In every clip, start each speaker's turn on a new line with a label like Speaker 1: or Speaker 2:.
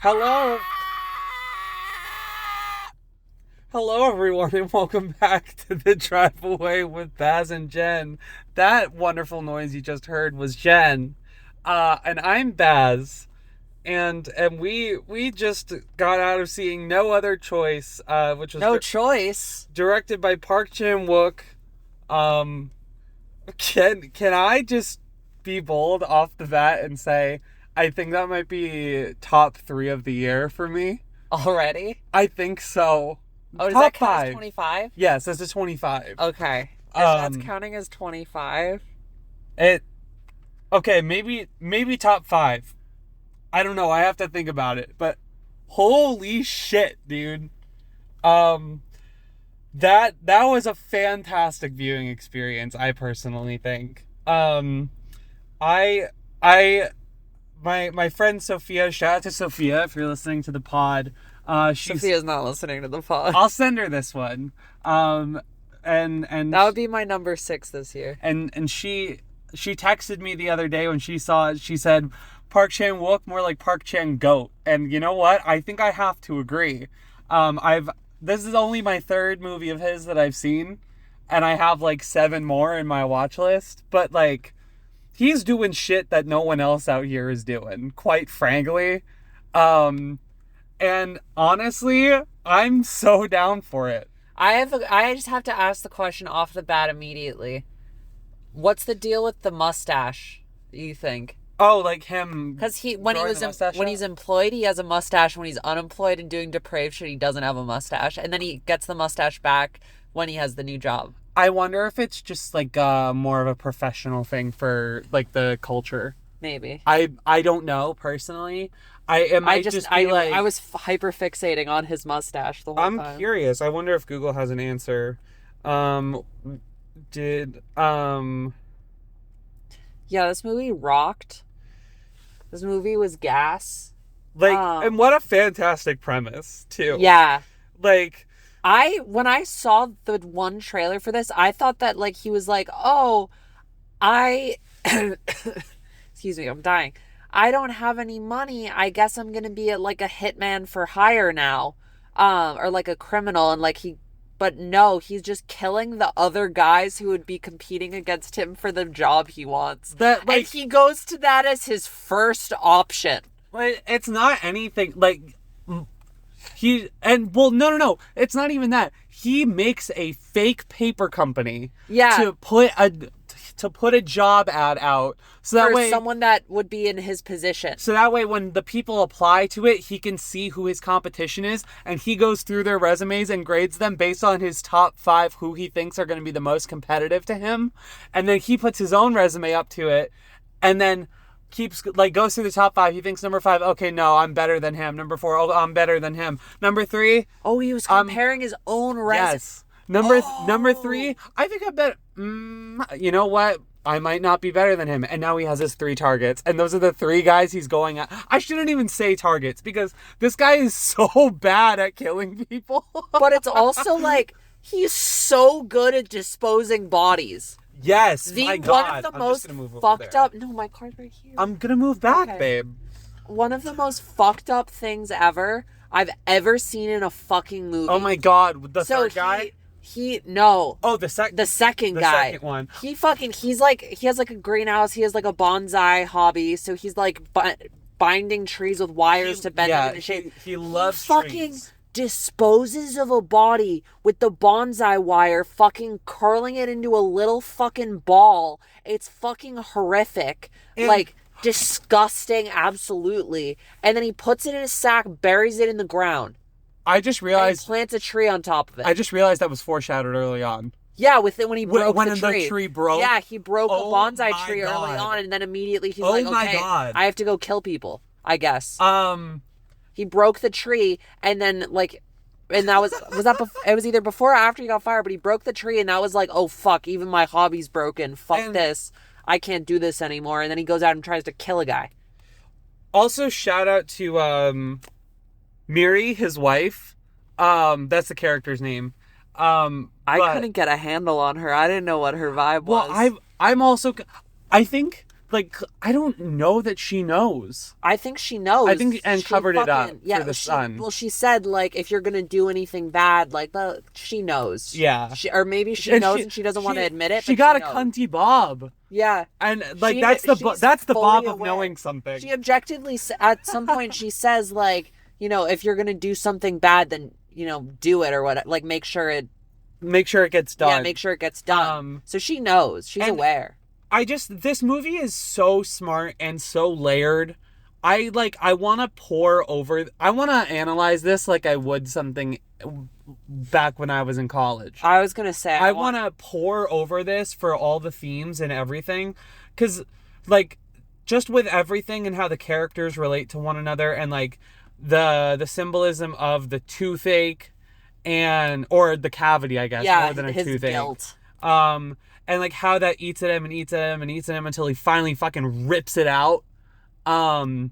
Speaker 1: Hello. Hello, everyone, and welcome back to the Drive Away with Baz and Jen. That wonderful noise you just heard was Jen, and I'm Baz, and we just got out of seeing No Other Choice, which was
Speaker 2: No Choice,
Speaker 1: directed by Park Chan-wook. Can I just be bold off the bat and say I think that might be top 3 of the year for me?
Speaker 2: already.
Speaker 1: I think so.
Speaker 2: Oh, does
Speaker 1: Top
Speaker 2: that count
Speaker 1: 5.
Speaker 2: as 25?
Speaker 1: Yes, this is 25.
Speaker 2: Okay. If that's counting as 25.
Speaker 1: Okay, maybe top 5. I don't know. I have to think about it. But holy shit, dude. That was a fantastic viewing experience, I personally think. My friend Sophia, shout out to Sophia if you're listening to the pod.
Speaker 2: Sophia's not listening to the pod.
Speaker 1: I'll send her this one. And
Speaker 2: that would be my number 6 this year.
Speaker 1: And she texted me the other day when she saw it. She said, Park Chan-wook, more like Park Chan-goat. And you know what? I think I have to agree. This is only my 3rd movie of his that I've seen, and I have like 7 more in my watch list. But like, he's doing shit that no one else out here is doing, quite frankly. And honestly, I'm so down for it.
Speaker 2: I just have to ask the question off the bat immediately. What's the deal with the mustache, you think?
Speaker 1: Oh, like him.
Speaker 2: Because when he's employed, he has a mustache. When he's unemployed and doing depraved shit, he doesn't have a mustache. And then he gets the mustache back when he has the new job.
Speaker 1: I wonder if it's just like more of a professional thing for like the culture.
Speaker 2: Maybe.
Speaker 1: I don't know personally. I
Speaker 2: was hyper fixating on his mustache the whole time.
Speaker 1: I'm curious. I wonder if Google has an answer.
Speaker 2: Yeah, this movie rocked. This movie was gas.
Speaker 1: Like, and what a fantastic premise, too.
Speaker 2: Yeah.
Speaker 1: Like,
Speaker 2: when I saw the one trailer for this, I thought that, like, he was like, excuse me, I'm dying. I don't have any money. I guess I'm going to be like a hitman for hire now. Or like a criminal. And like but no, he's just killing the other guys who would be competing against him for the job he wants. And he goes to that as his first option.
Speaker 1: Like, it's not anything like no. It's not even that. He makes a fake paper company.
Speaker 2: Yeah.
Speaker 1: To put a job ad out so that way
Speaker 2: someone that would be in his position.
Speaker 1: So that way when the people apply to it, he can see who his competition is, and he goes through their resumes and grades them based on his top 5 who he thinks are going to be the most competitive to him. And then he puts his own resume up to it and then goes through the top 5. He thinks number 5, okay, no, I'm better than him. Number 4, oh, I'm better than him. Number 3,
Speaker 2: he was comparing his own resume.
Speaker 1: Yes. Number 3, I think I'm better. You know what? I might not be better than him. And now he has his 3 targets. And those are the 3 guys he's going at. I shouldn't even say targets because this guy is so bad at killing people.
Speaker 2: But it's also like, he's so good at disposing bodies.
Speaker 1: Yes, my God.
Speaker 2: One of the most fucked up... No, my car's right here.
Speaker 1: I'm going to move back, babe.
Speaker 2: One of the most fucked up things I've ever seen in a fucking movie.
Speaker 1: Oh my God. The third guy?
Speaker 2: No.
Speaker 1: Oh, the second
Speaker 2: guy. The second one. He has like a greenhouse. He has like a bonsai hobby. So he's like binding trees with wires to bend them into shape.
Speaker 1: He loves
Speaker 2: trees. Fucking disposes of a body with the bonsai wire, fucking curling it into a little fucking ball. It's fucking horrific. Disgusting, absolutely. And then he puts it in a sack, buries it in the ground.
Speaker 1: I just realized...
Speaker 2: And plants a tree on top of it.
Speaker 1: I just realized that was foreshadowed early on.
Speaker 2: Yeah, when he broke the tree.
Speaker 1: When the tree broke?
Speaker 2: Yeah, he broke a bonsai tree early on, and then immediately he's like, okay, I have to go kill people, I guess. He broke the tree, and then, and that was it was either before or after he got fired, but he broke the tree, and that was like, oh, fuck, even my hobby's broken. Fuck this. I can't do this anymore. And then he goes out and tries to kill a guy.
Speaker 1: Also, shout out to Miri, his wife. That's the character's name.
Speaker 2: I couldn't get a handle on her. I didn't know what her vibe was.
Speaker 1: Well, I'm also... I think like, I don't know that she knows.
Speaker 2: I think she knows.
Speaker 1: I think and covered it up for the son.
Speaker 2: Well, she said, like, if you're gonna do anything bad, like, she knows.
Speaker 1: Yeah.
Speaker 2: Or maybe she knows and she doesn't want to admit it.
Speaker 1: She got a cunty bob.
Speaker 2: Yeah.
Speaker 1: And, like, that's the bob of knowing something.
Speaker 2: She objectively, at some point, she says, like, you know, if you're gonna do something bad, then, you know, do it or what. Like, make sure it gets done.
Speaker 1: Yeah,
Speaker 2: make sure it gets done. So she knows. She's aware.
Speaker 1: This movie is so smart and so layered. I want to analyze this like I would something back when I was in college.
Speaker 2: I was going to say.
Speaker 1: I want to pour over this for all the themes and everything. Because, like, just with everything and how the characters relate to one another and, like, the symbolism of the toothache or the cavity, I guess, more than a toothache.
Speaker 2: Guilt.
Speaker 1: And, like, how that eats at him and eats at him and eats at him until he finally fucking rips it out. And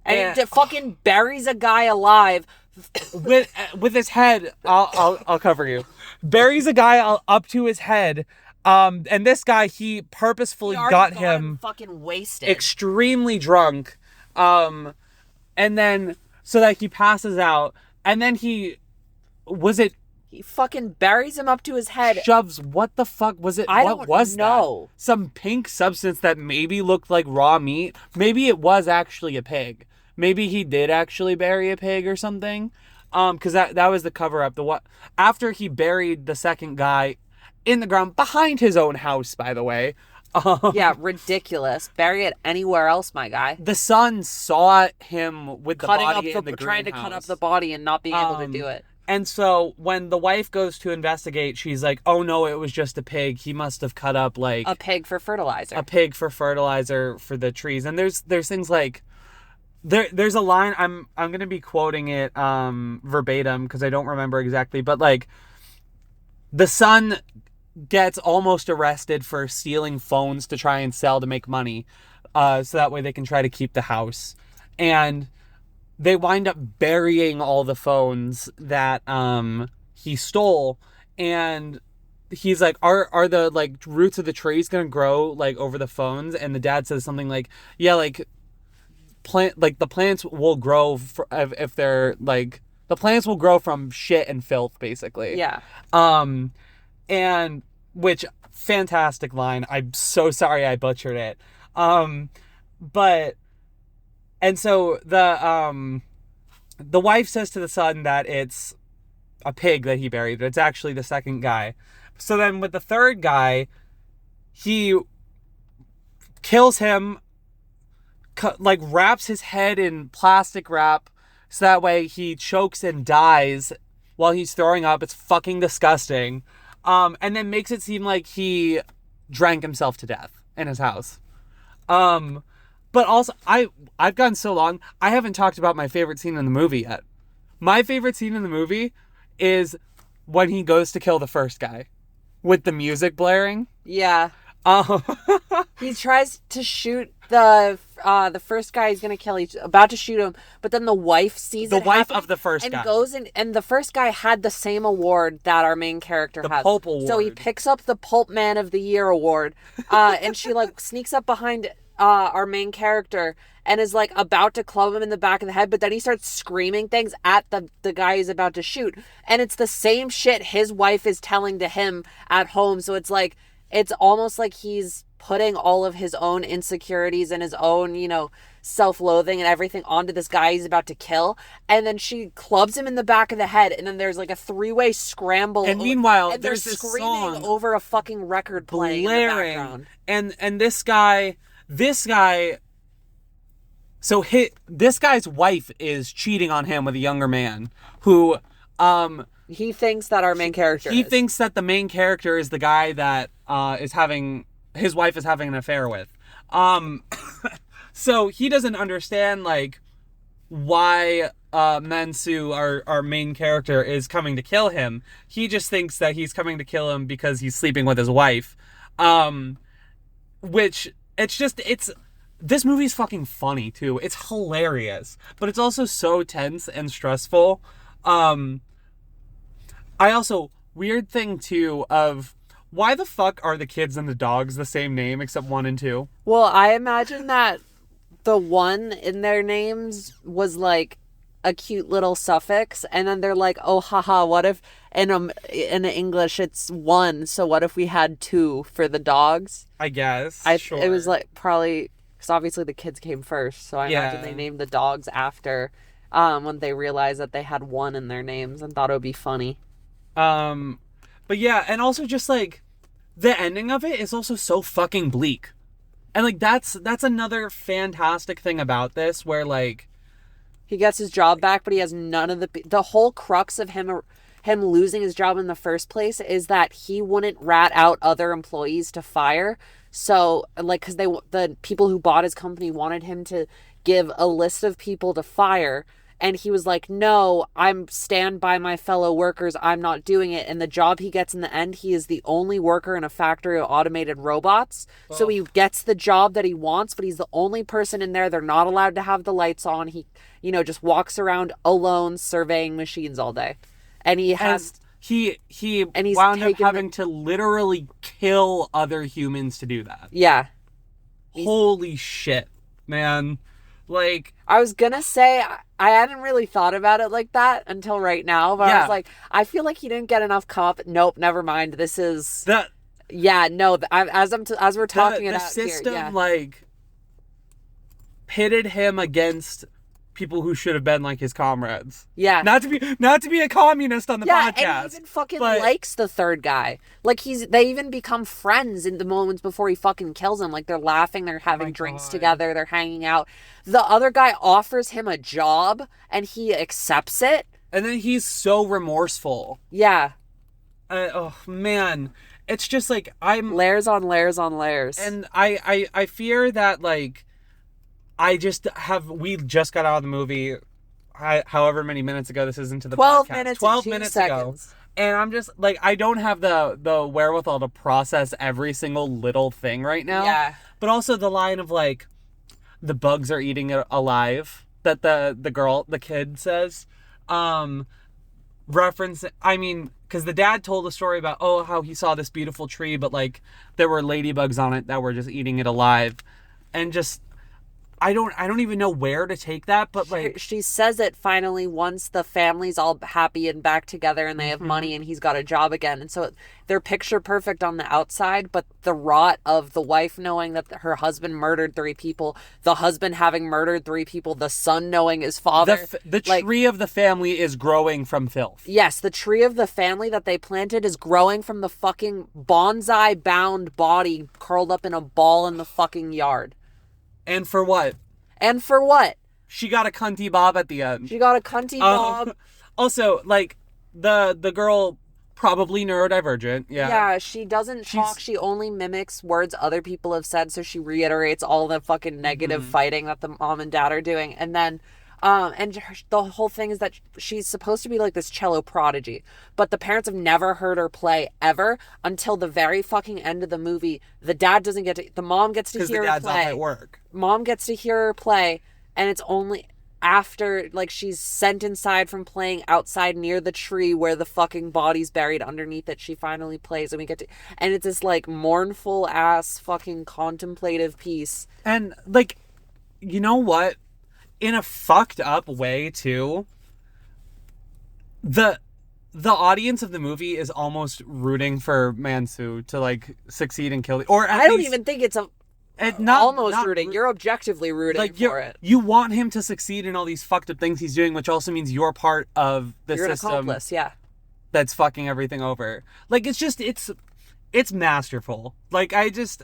Speaker 2: it fucking buries a guy alive.
Speaker 1: with his head, I'll cover you. Buries a guy up to his head. And this guy, he purposefully got him
Speaker 2: fucking wasted.
Speaker 1: Extremely drunk. And then, so that he passes out. And then he
Speaker 2: fucking buries him up to his head.
Speaker 1: Shoves, what the fuck was it? What was that? Some pink substance that maybe looked like raw meat. Maybe it was actually a pig. Maybe he did actually bury a pig or something. Because that was the cover up. After he buried the second guy in the ground behind his own house, by the way.
Speaker 2: Yeah, ridiculous. Bury it anywhere else, my guy.
Speaker 1: The son saw him with the body in the
Speaker 2: trying
Speaker 1: greenhouse.
Speaker 2: to cut up the body and not being able to do it.
Speaker 1: And so when the wife goes to investigate, she's like, oh no, it was just a pig. He must have cut up like...
Speaker 2: a pig for fertilizer.
Speaker 1: A pig for fertilizer for the trees. And there's things like... There's a line, I'm going to be quoting it verbatim because I don't remember exactly. But like, the son gets almost arrested for stealing phones to try and sell to make money. So that way they can try to keep the house. And... they wind up burying all the phones that he stole, and he's like, "Are the like roots of the trees gonna grow like over the phones?" And the dad says something like, "Yeah, like the plants will grow if they're like the plants will grow from shit and filth, basically."
Speaker 2: Yeah.
Speaker 1: And which fantastic line. I'm so sorry I butchered it. But. And so the wife says to the son that it's a pig that he buried, but it's actually the second guy. So then with the third guy, he kills him, like wraps his head in plastic wrap, so that way he chokes and dies while he's throwing up. It's fucking disgusting. And then makes it seem like he drank himself to death in his house. But also, I've gone so long, I haven't talked about my favorite scene in the movie yet. My favorite scene in the movie is when he goes to kill the first guy with the music blaring.
Speaker 2: Yeah. He tries to shoot the first guy he's gonna kill. He's about to shoot him, but then the wife sees
Speaker 1: the wife of the first
Speaker 2: and
Speaker 1: guy
Speaker 2: goes in, and the first guy had the same award that our main character has.
Speaker 1: The Pulp Award.
Speaker 2: So he picks up the Pulp Man of the Year award, and she like sneaks up behind our main character and is like about to club him in the back of the head, but then he starts screaming things at the guy he's about to shoot, and it's the same shit his wife is telling to him at home. So it's like, it's almost like he's putting all of his own insecurities and his own, you know, self-loathing and everything onto this guy he's about to kill, and then she clubs him in the back of the head, and then there's like a three-way scramble,
Speaker 1: and meanwhile
Speaker 2: and
Speaker 1: there's this
Speaker 2: screaming
Speaker 1: song
Speaker 2: over a fucking record playing in the background.
Speaker 1: And this guy, so this guy's wife is cheating on him with a younger man who
Speaker 2: he thinks that our main character
Speaker 1: he thinks that the main character is the guy that his wife is having an affair with. So he doesn't understand like why Mansu, our main character, is coming to kill him. He just thinks that he's coming to kill him because he's sleeping with his wife. Which this movie's fucking funny too. It's hilarious, but it's also so tense and stressful. I also, weird thing too of why the fuck are the kids and the dogs the same name except 1 and 2?
Speaker 2: Well, I imagine that the 1 in their names was like a cute little suffix, and then they're like, oh haha, what if in English it's 1, so what if we had 2 for the dogs?
Speaker 1: I guess. Sure.
Speaker 2: It was like probably because obviously the kids came first, so I imagine they named the dogs after when they realized that they had 1 in their names and thought it would be funny.
Speaker 1: But yeah, and also just like the ending of it is also so fucking bleak. And like that's another fantastic thing about this, where like
Speaker 2: he gets his job back, but he has none of the whole crux of him losing his job in the first place is that he wouldn't rat out other employees to fire. So like, cause the people who bought his company wanted him to give a list of people to fire. And he was like, no, I'm stand by my fellow workers. I'm not doing it. And the job he gets in the end, he is the only worker in a factory of automated robots. Oh. So he gets the job that he wants, but he's the only person in there. They're not allowed to have the lights on. He, just walks around alone surveying machines all day. And he has...
Speaker 1: He wound up having to literally kill other humans to do that.
Speaker 2: Yeah.
Speaker 1: Holy shit, man. Like,
Speaker 2: I was gonna say, I hadn't really thought about it like that until right now, but I was like, I feel like he didn't get enough Nope, never mind. This is... as we're talking about
Speaker 1: the system,
Speaker 2: here,
Speaker 1: like, pitted him against people who should have been like his comrades.
Speaker 2: Yeah.
Speaker 1: Not to be a communist on the podcast.
Speaker 2: Yeah, and he even fucking likes the third guy. Like they even become friends in the moments before he fucking kills him. Like they're laughing, they're having drinks together, they're hanging out. The other guy offers him a job and he accepts it.
Speaker 1: And then he's so remorseful.
Speaker 2: Yeah.
Speaker 1: Oh man. It's just like
Speaker 2: layers on layers on layers.
Speaker 1: And I fear that like we just got out of the movie however many minutes ago this is into the
Speaker 2: 12
Speaker 1: podcast.
Speaker 2: minutes
Speaker 1: 12
Speaker 2: and 2
Speaker 1: minutes
Speaker 2: seconds.
Speaker 1: Ago. And I'm just like, I don't have the wherewithal to process every single little thing right now.
Speaker 2: Yeah.
Speaker 1: But also the line of like, the bugs are eating it alive that the kid says. Reference, I mean, because the dad told a story about, how he saw this beautiful tree, but like there were ladybugs on it that were just eating it alive. And just, I don't even know where to take that, but like...
Speaker 2: She says it finally once the family's all happy and back together and they have money and he's got a job again. And so they're picture perfect on the outside, but the rot of the wife knowing that her husband murdered 3 people, the husband having murdered 3 people, the son knowing his father...
Speaker 1: The tree of the family is growing from filth.
Speaker 2: Yes, the tree of the family that they planted is growing from the fucking bonsai-bound body curled up in a ball in the fucking yard.
Speaker 1: And for what?
Speaker 2: She
Speaker 1: got a cunty bob at the end.
Speaker 2: She got a cunty bob.
Speaker 1: Also, like, the girl, probably neurodivergent. Yeah.
Speaker 2: Yeah, she doesn't talk. She only mimics words other people have said, so she reiterates all the fucking negative fighting that the mom and dad are doing. And then, the whole thing is that she's supposed to be like this cello prodigy, but the parents have never heard her play ever until the very fucking end of the movie. The dad doesn't get to, the mom gets to hear her play. Because the dad's off
Speaker 1: at work.
Speaker 2: Mom gets to hear her play, and it's only after, like, she's sent inside from playing outside near the tree where the fucking body's buried underneath it, she finally plays, and we get to, and it's this, like, mournful ass fucking contemplative piece.
Speaker 1: And, like, you know what? In a fucked up way, too, the audience of the movie is almost rooting for Mansu to, like, succeed and kill... Or
Speaker 2: I don't even think it's not rooting. You're objectively rooting for it.
Speaker 1: You want him to succeed in all these fucked up things he's doing, which also means you're part of the
Speaker 2: system. You're an accomplice, yeah.
Speaker 1: That's fucking everything over. Like, it's just... It's masterful. Like, it's...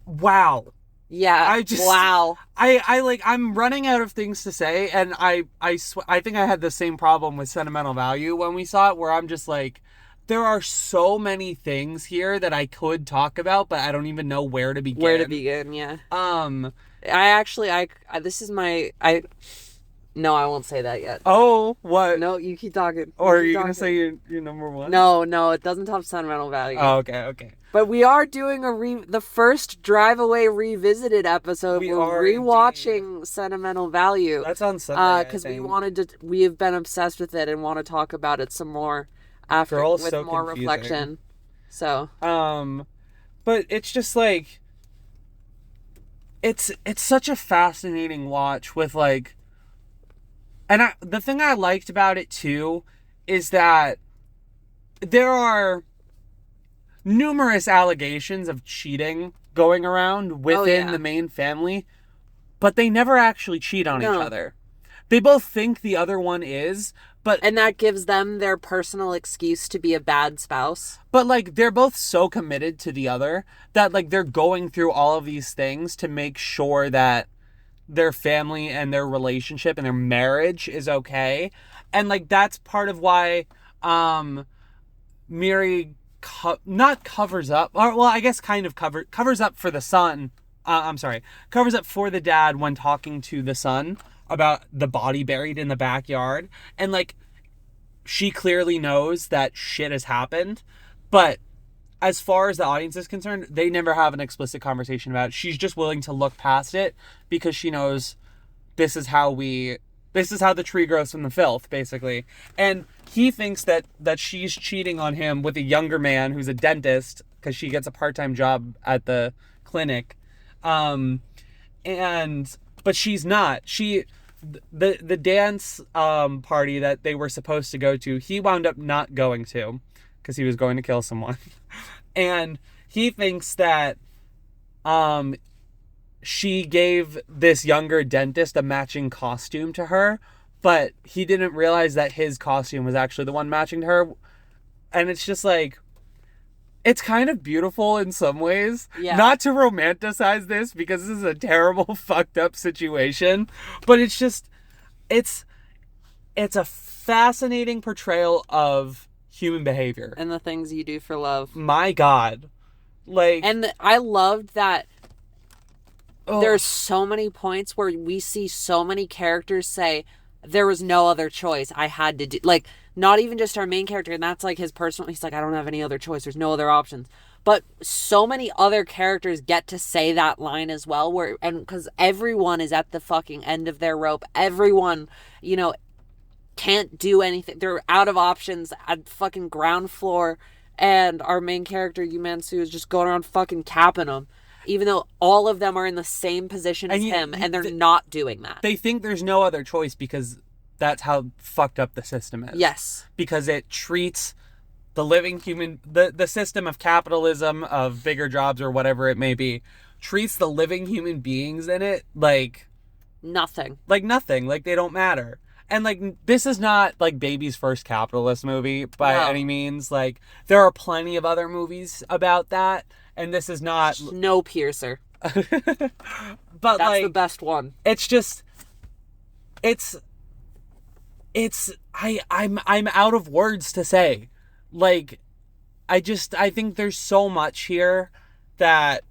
Speaker 1: Wow.
Speaker 2: Yeah. Wow.
Speaker 1: I'm running out of things to say, and I think I had the same problem with Sentimental Value when we saw it, where I'm just like, there are so many things here that I could talk about, but I don't even know where to begin.
Speaker 2: Yeah. No, I won't say that yet.
Speaker 1: Oh, what?
Speaker 2: No, you keep talking.
Speaker 1: Or are you going to say your number one?
Speaker 2: No, it doesn't top Sentimental Value.
Speaker 1: Oh, okay.
Speaker 2: But we are doing the first Drive Away Revisited episode. We're rewatching Sentimental Value.
Speaker 1: That's on Sunday.
Speaker 2: Because we have been obsessed with it and want to talk about it some more. after
Speaker 1: Girl's
Speaker 2: with
Speaker 1: so
Speaker 2: more
Speaker 1: confusing.
Speaker 2: reflection. So.
Speaker 1: But it's just like, it's such a fascinating watch with like, and the thing I liked about it too is that there are numerous allegations of cheating going around within the main family, but they never actually cheat on each other. They both think the other one is, and
Speaker 2: that gives them their personal excuse to be a bad spouse.
Speaker 1: But like, they're both so committed to the other that like they're going through all of these things to make sure that their family and their relationship and their marriage is okay. And like, that's part of why Miri not covers up, or well, I guess kind of covers up for the son. Covers up for the dad when talking to the son about the body buried in the backyard. And like, she clearly knows that shit has happened, but as far as the audience is concerned, they never have an explicit conversation about it. She's just willing to look past it because she knows this is how the tree grows from the filth, basically. And he thinks that she's cheating on him with a younger man who's a dentist because she gets a part-time job at the clinic. But she's not. The dance party that they were supposed to go to, he wound up not going to because he was going to kill someone. And he thinks that she gave this younger dentist a matching costume to her, but he didn't realize that his costume was actually the one matching to her. And it's just like, it's kind of beautiful in some ways. Yeah. Not to romanticize this because this is a terrible, fucked up situation, but it's just, it's a fascinating portrayal of human behavior.
Speaker 2: And the things you do for love.
Speaker 1: My God. Like,
Speaker 2: and I loved that there's so many points where we see so many characters say, there was no other choice. I had to do, like, not even just our main character, and that's like his personal, he's like, I don't have any other choice. There's no other options. But so many other characters get to say that line as well, because everyone is at the fucking end of their rope. Everyone, can't do anything. They're out of options at fucking ground floor. And our main character, Yumansu, is just going around fucking capping them. Even though all of them are in the same position as him, and they're not doing that.
Speaker 1: They think there's no other choice because that's how fucked up the system is.
Speaker 2: Yes.
Speaker 1: Because it treats the living human, the system of capitalism, of bigger jobs or whatever it may be, treats the living human beings in it like
Speaker 2: nothing.
Speaker 1: Like nothing. Like they don't matter. And like, this is not like baby's first capitalist movie by any means. Like, there are plenty of other movies about that. And this is not
Speaker 2: Snowpiercer.
Speaker 1: But
Speaker 2: that's the best one.
Speaker 1: It's just, I'm out of words to say. Like, I think there's so much here that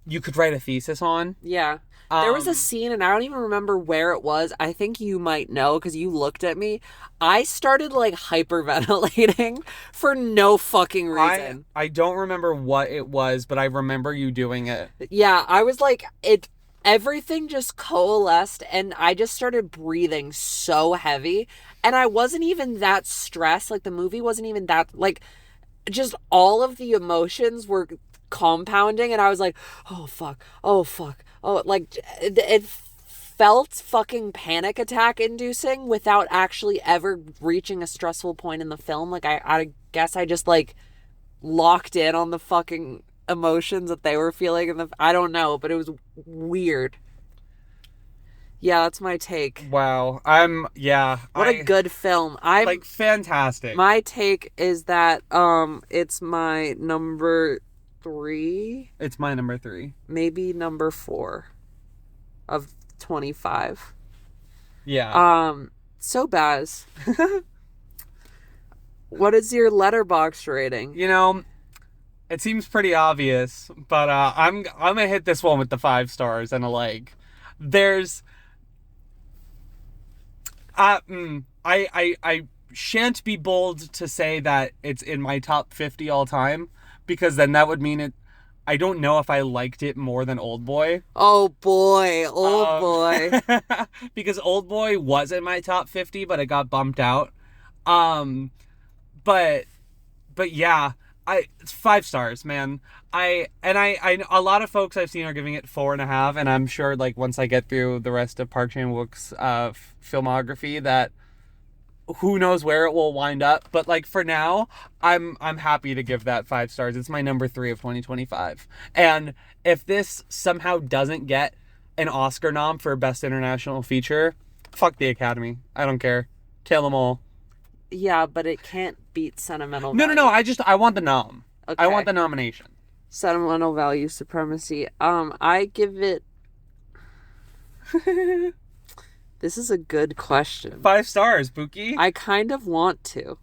Speaker 1: you could write a thesis on.
Speaker 2: Yeah. There was a scene, and I don't even remember where it was. I think you might know because you looked at me. I started like hyperventilating for no fucking reason.
Speaker 1: I don't remember what it was, but I remember you doing it.
Speaker 2: Yeah, I was like, everything just coalesced, and I just started breathing so heavy. And I wasn't even that stressed. Like, the movie wasn't even that, like, just all of the emotions were compounding, and I was like, oh fuck, like it felt fucking panic attack inducing without actually ever reaching a stressful point in the film. Like, I guess I just like locked in on the fucking emotions that they were feeling, I don't know, but it was weird. Yeah, that's my take.
Speaker 1: Wow. What
Speaker 2: a good film.
Speaker 1: Like, fantastic.
Speaker 2: My take is that it's my number 3.
Speaker 1: It's my number 3.
Speaker 2: Maybe number 4 of 25.
Speaker 1: Yeah.
Speaker 2: So Baz, what is your Letterboxd rating?
Speaker 1: It seems pretty obvious, but I'm gonna hit this one with the 5 stars and a like. There's I shan't be bold to say that it's in my top 50 all time, because then that would mean I don't know if I liked it more than Oldboy.
Speaker 2: Oh boy, Oldboy.
Speaker 1: Because Oldboy was in my top 50, but it got bumped out. But but yeah, it's 5 stars, man. I a lot of folks I've seen are giving it 4.5, and I'm sure like once I get through the rest of Park Chan-wook's filmography that who knows where it will wind up, but like for now, I'm happy to give that 5 stars. It's my number 3 of 2025. And if this somehow doesn't get an Oscar nom for Best International Feature, fuck the Academy. I don't care. Kill them all.
Speaker 2: Yeah, but it can't beat Sentimental
Speaker 1: Value. No. I want the nom.
Speaker 2: Okay.
Speaker 1: I want the nomination.
Speaker 2: Sentimental Value Supremacy. I give it. This is a good question.
Speaker 1: 5 stars, Buki.
Speaker 2: I kind of want to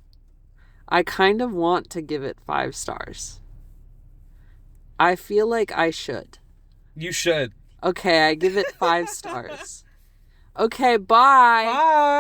Speaker 2: give it 5 stars. I feel like I should.
Speaker 1: You should.
Speaker 2: Okay, I give it 5 stars. Okay, bye.
Speaker 1: Bye.